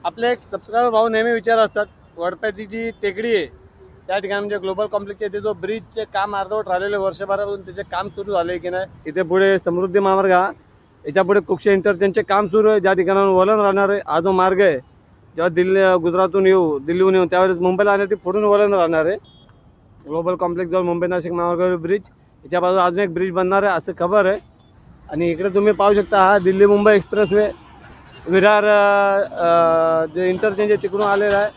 आपले एक सबस्क्रायबर भाऊ नेहमी विचार असतात, वडप्याची जी टेकडी आहे त्या ठिकाणी म्हणजे ग्लोबल कॉम्प्लेक्सच्या इथे जो ब्रिजचे काम अर्धवट राहिलेले वर्षभरापासून त्याचे काम सुरू झाले की नाही. इथे पुढे समृद्धी महामार्ग याच्या पुढे कुक्षे इंटरचेंजचे काम सुरू आहे, ज्या ठिकाणाहून वळण राहणार आहे. हा जो मार्ग आहे जेव्हा गुजरातहून दिल्लीहून येऊ त्यावेळेस मुंबईला आले ती पुढून वळण राहणार आहे. ग्लोबल कॉम्प्लेक्स जवळ मुंबई नाशिक महामार्गावर ब्रिज, याच्या बाजूला अजून एक ब्रिज बनणार आहे असं खबर आहे. आणि इकडे तुम्ही पाहू शकता हा दिल्ली मुंबई एक्सप्रेसवे विरार जे इंटरचेंज आहे तिकडून आलेला आहे.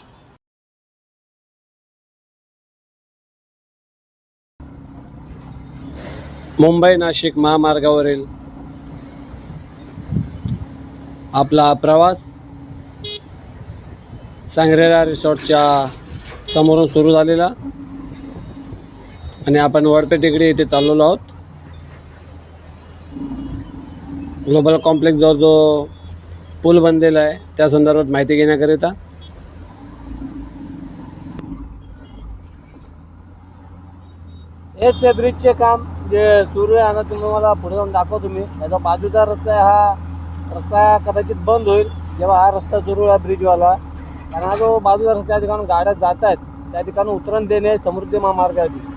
मुंबई नाशिक महामार्गावरील आपला प्रवास सांगरेला रिसॉर्टच्या समोरून सुरू झालेला आणि आपण वडपे टेकडी येथे चाललेलो आहोत. ग्लोबल कॉम्प्लेक्स जवळ जो पूल बनलेला आहे त्या संदर्भात माहिती घेण्याकरिता. हेच ते ब्रिजचे काम जे सुरू आहे आणि तुम्हाला पुढे जाऊन दाखवतो मी. याचा बाजूचा रस्ता आहे, हा रस्ता कदाचित बंद होईल जेव्हा हा रस्ता सुरू आहे ब्रिजवाला. कारण हा जो बाजूचा रस्ता त्या ठिकाणी गाड्या जात आहेत त्या ठिकाणी उतरण देणे समृद्धी महामार्गाची.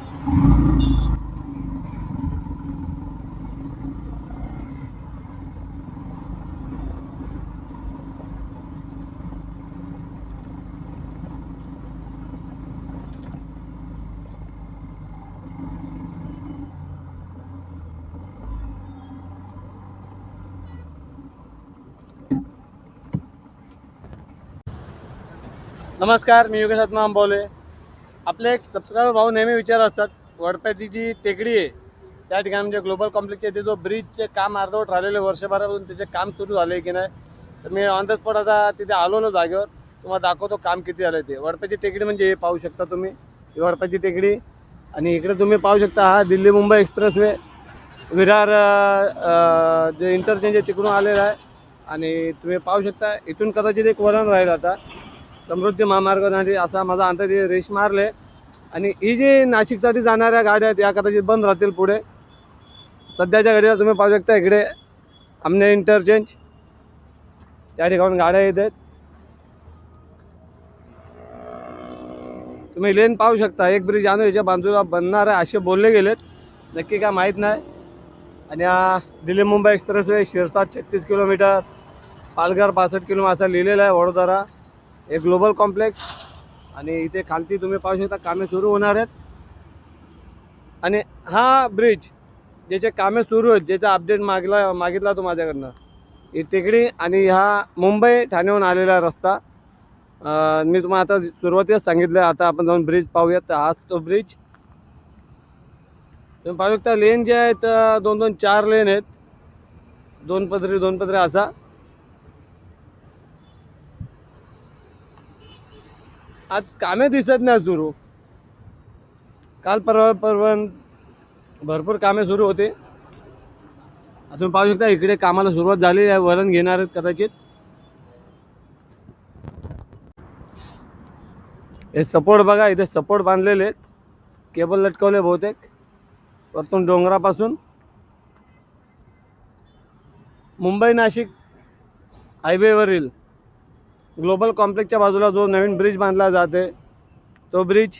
नमस्कार, मी योगेश आत्माराम बोले. आपले एक सबस्क्रायबर भाऊ नेहमी विचार असतात, वडप्याची जी टेकडी आहे त्या ठिकाणी म्हणजे ग्लोबल कॉम्प्लेक्सच्या इथे जो ब्रिजचे काम अर्धवट राहिलेले वर्षभरापासून त्याचे काम सुरू झाले की नाही. तर मी ऑन द स्पॉट आता तिथे आलो जागेवर, तुम्हाला दाखवतो काम किती झालं ते. वडप्याची टेकडी म्हणजे हे पाहू शकता तुम्ही, ही वडप्याची टेकडी. आणि इकडे तुम्ही पाहू शकता हा दिल्ली मुंबई एक्सप्रेसवे विरार जे इंटरचेंज आहे तिकडून आलेला आहे. आणि तुम्ही पाहू शकता इथून कदाचित एक वळण राहील आता समृद्धी महामार्गासाठी असा माझा अंदाज रेश मारले. आणि ही जी नाशिकसाठी जाणाऱ्या गाड्या आहेत या कदाचित बंद राहतील पुढे. सध्याच्या घडीला तुम्ही पाहू शकता इकडे आमने इंटरचेंज त्या ठिकाणी गाड्या येत आहेत. तुम्ही लेन पाहू शकता, एक ब्रिज आणून याच्या बाजूला बनणार आहे असे बोलले गेलेत, नक्की काय माहीत नाही. आणि हा Delhi Mumbai expressway Shirsat 36 kilometre, Palghar 65 kilometre असा लिहिलेला आहे. वडोदरा हे ग्लोबल कॉम्प्लेक्स. आणि इथे खालती तुम्ही पाहू शकता कामे सुरू होणार आहेत. आणि हा ब्रिज ज्याचे कामे सुरू आहेत, ज्याचा अपडेट मागितला तो माझ्याकडनं, ही टेकडी आणि हा मुंबई ठाण्याहून आलेला रस्ता. मी तुम्हाला आता सुरुवातीलाच सांगितलं. आता आपण जाऊन ब्रिज पाहूयात. तर हाच तो ब्रिज तुम्ही पाहू शकता. लेन जे आहेत 2-2, 4 लेन आहेत, 2 पदरी असा. आज कामे दिसत नाही सुरू, काल परवा भरपूर कामे सुरू होते. तुम्ही पाहू शकता इकडे कामाला सुरुवात झाली आहे, वळण घेणार आहेत कदाचित. हे सपोर्ट बघा, इथे सपोर्ट बांधलेले आहेत, केबल लटकवले बहुतेक वरतून डोंगरापासून. मुंबई नाशिक हायवेवरील ग्लोबल कॉम्प्लेक्सच्या बाजूला जो नवीन ब्रिज बांधला जाते तो ब्रिज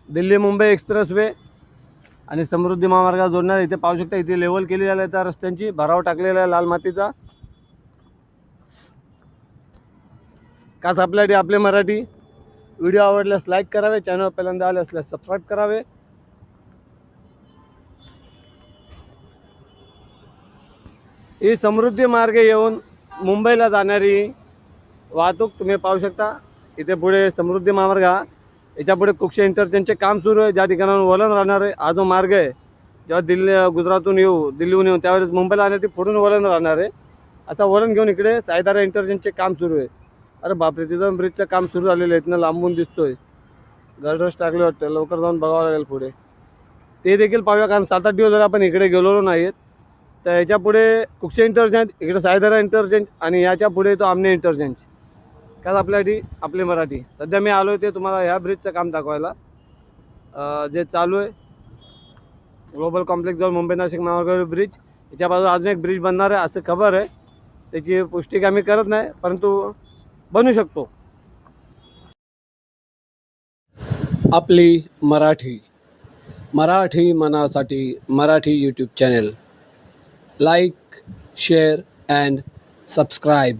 दिल्ली मुंबई एक्सप्रेसवे आणि समृद्धी महामार्गाला जोडणार. इथे पाहू शकता इथे लेवल केली आहे त्या रस्त्यांची, भराव टाकलेला आहे लाल मातीचा. खास आपल्यासाठी आपले मराठी व्हिडिओ आवडल्यास लाईक करावे, चॅनल पहिल्यांदा आले असल्यास सबस्क्राईब करावे. ही समृद्धी मार्गे येऊन मुंबईला जाणारी वाहतूक तुम्ही पाहू शकता. इथे पुढे समृद्धी महामार्ग याच्या पुढे कुक्षे इंटरचेंजचे काम सुरू आहे, ज्या ठिकाणाहून वळण राहणार आहे. हा जो मार्ग आहे जेव्हा गुजरातहून दिल्लीहून येऊ त्यावेळेस मुंबईला आल्यावर पुढून वळण राहणार आहे. आता वळण घेऊन इकडे सायदारा इंटरचेंजचे काम सुरू आहे. अरे बापरे, तिथं ब्रिजचं काम सुरू झालेलं आहे, इथनं लांबून दिसतोय. गर्डर्स टाकले वाटतं, लवकर जाऊन बघावं लागेल पुढे. ते देखील पाहूया, कारण 7-8 दिवस जर आपण इकडे गेलेलो नाहीत. तर याच्या पुढे कुक्षे इंटरचेंज, इकडे सायदारा इंटरचेंज आणि याच्या पुढे तो आमने इंटरचेंज. काय आपल्यासाठी आपले मराठी. सध्या मी आलो ते तुम्हाला ह्या ब्रिजचं काम दाखवायला जे चालू आहे. ग्लोबल कॉम्प्लेक्स जवळ मुंबई नाशिक महामार्गावर ब्रिज, याच्या बाजूला अजून एक ब्रिज बनणार आहे असं खबर आहे. त्याची पुष्टी आम्ही करत नाही, परंतु बनू शकतो. आपली मराठी मनासाठी Marathi YouTube channel. Like, share and subscribe.